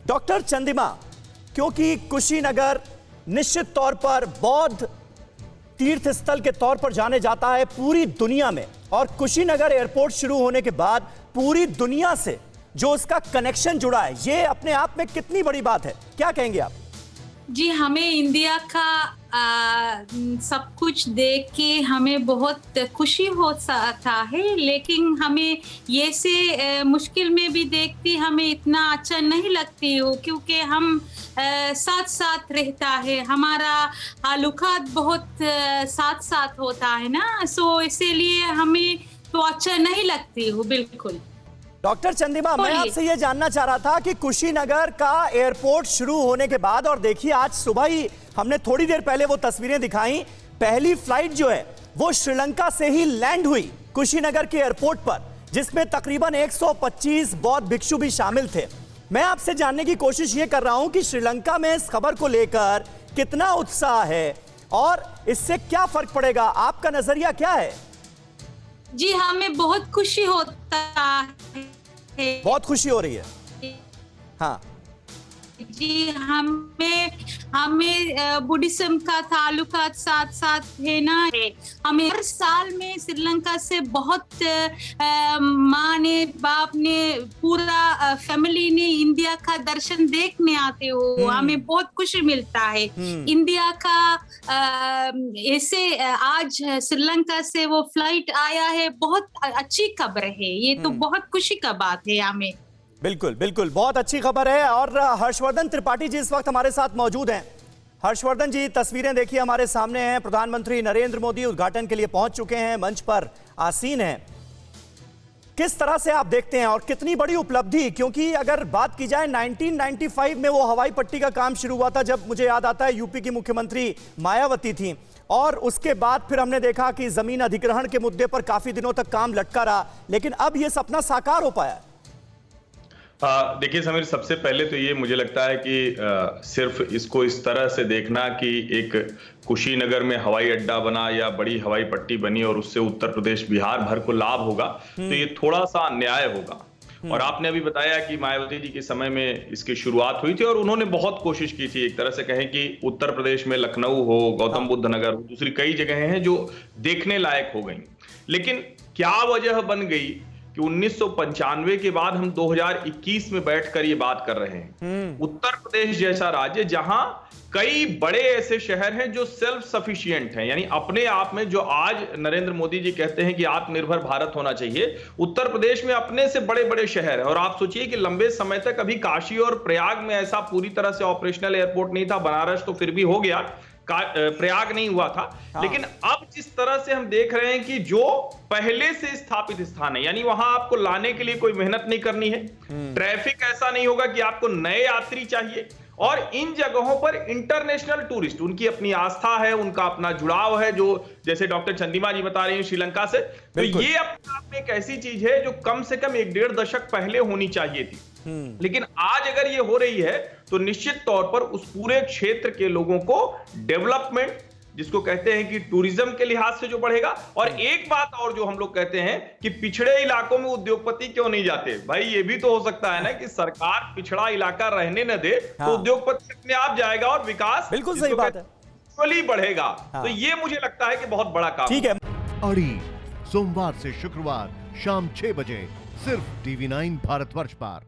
Doctor Chandima, क्योंकि कुशीनगर निश्चित तौर पर बौद्ध तीर्थ स्थल के तौर पर जाने जाता है पूरी दुनिया में, और कुशीनगर एयरपोर्ट शुरू होने के बाद पूरी दुनिया से जो उसका कनेक्शन जुड़ा है, ये अपने आप में कितनी बड़ी बात है, क्या कहेंगे आप? जी, हमें इंडिया का सब कुछ देख के हमें बहुत खुशी होता है, लेकिन हमें ये से मुश्किल में भी देखती हमें इतना अच्छा नहीं लगती हो, क्योंकि हम साथ साथ रहता है, हमारा ताल्लुकात बहुत साथ साथ होता है ना, सो इसीलिए हमें तो अच्छा नहीं लगती हो बिल्कुल। डॉक्टर चंदिमा, मैं आपसे ये जानना चाह रहा था कि कुशीनगर का एयरपोर्ट शुरू होने के बाद, और देखिए आज सुबह ही हमने थोड़ी देर पहले वो तस्वीरें दिखाई, पहली फ्लाइट जो है वो श्रीलंका से ही लैंड हुई कुशीनगर के एयरपोर्ट पर, जिसमें तकरीबन 125 बौद्ध भिक्षु भी शामिल थे। मैं आपसे जानने की कोशिश ये कर रहा हूं कि श्रीलंका में इस खबर को लेकर कितना उत्साह है और इससे क्या फर्क पड़ेगा, आपका नजरिया क्या है? जी, हमें बहुत खुशी होता है। बहुत खुशी हो रही है। हाँ जी, हमें बुद्धिज्म का ताल्लुकात साथ साथ है ना, हमें हर साल में श्रीलंका से बहुत माँ ने, बाप ने, पूरा फैमिली ने इंडिया का दर्शन देखने आते हो, हमें बहुत खुशी मिलता है। इंडिया का ऐसे आज श्रीलंका से वो फ्लाइट आया है, बहुत अच्छी खबर है, ये तो बहुत खुशी का बात है हमें। बिल्कुल बिल्कुल, बहुत अच्छी खबर है। और हर्षवर्धन त्रिपाठी जी इस वक्त हमारे साथ मौजूद हैं। हर्षवर्धन जी, तस्वीरें देखिए हमारे सामने हैं, प्रधानमंत्री नरेंद्र मोदी उद्घाटन के लिए पहुंच चुके हैं, मंच पर आसीन हैं। किस तरह से आप देखते हैं और कितनी बड़ी उपलब्धि, क्योंकि अगर बात की जाए 1995 में वो हवाई पट्टी का काम शुरू हुआ था, जब मुझे याद आता है यूपी की मुख्यमंत्री मायावती थी, और उसके बाद फिर हमने देखा कि जमीन अधिग्रहण के मुद्दे पर काफी दिनों तक काम लटका रहा, लेकिन अब ये सपना साकार हो पाया। देखिए समीर, सबसे पहले तो ये मुझे लगता है कि सिर्फ इसको इस तरह से देखना कि एक कुशीनगर में हवाई अड्डा बना या बड़ी हवाई पट्टी बनी और उससे उत्तर प्रदेश बिहार भर को लाभ होगा, तो ये थोड़ा सा अन्याय होगा। और आपने अभी बताया कि मायावती जी के समय में इसकी शुरुआत हुई थी और उन्होंने बहुत कोशिश की थी, एक तरह से कहें कि उत्तर प्रदेश में लखनऊ हो, गौतम बुद्ध नगर हो, दूसरी कई जगहें हैं जो देखने लायक हो गई। लेकिन क्या वजह बन गई कि 1995 के बाद हम 2021 में बैठकर ये बात कर रहे हैं। उत्तर प्रदेश जैसा राज्य जहां कई बड़े ऐसे शहर हैं जो सेल्फ सफिशिएंट हैं, यानी अपने आप में, जो आज नरेंद्र मोदी जी कहते हैं कि आत्मनिर्भर भारत होना चाहिए, उत्तर प्रदेश में अपने से बड़े बड़े शहर हैं। और आप सोचिए कि लंबे समय तक अभी काशी और प्रयाग में ऐसा पूरी तरह से ऑपरेशनल एयरपोर्ट नहीं था, बनारस तो फिर भी हो गया, प्रयाग नहीं हुआ था। लेकिन अब जिस तरह से हम देख रहे हैं कि जो पहले से स्थापित स्थान है, यानी वहां आपको लाने के लिए कोई मेहनत नहीं करनी है, ट्रैफिक ऐसा नहीं होगा कि आपको नए यात्री चाहिए, और इन जगहों पर इंटरनेशनल टूरिस्ट, उनकी अपनी आस्था है, उनका अपना जुड़ाव है, जो जैसे डॉक्टर चंदिमा जी बता रहे हैं श्रीलंका से, तो ये अपने आप में एक ऐसी चीज है जो कम से कम 1-1.5 दशक पहले होनी चाहिए थी। लेकिन आज अगर ये हो रही है तो निश्चित तौर पर उस पूरे क्षेत्र के लोगों को डेवलपमेंट, जिसको कहते हैं कि टूरिज्म के लिहाज से जो बढ़ेगा। और एक बात और जो हम लोग कहते हैं कि पिछड़े इलाकों में उद्योगपति क्यों नहीं जाते, भाई ये भी तो हो सकता है ना कि सरकार पिछड़ा इलाका रहने न दे, तो उद्योगपति अपने आप जाएगा और विकास बिल्कुल सही बात है, बढ़ेगा। तो ये मुझे लगता है कि बहुत बड़ा काम। ठीक है। अड़ी सोमवार से शुक्रवार शाम 6 बजे सिर्फ TV9 भारतवर्ष पर।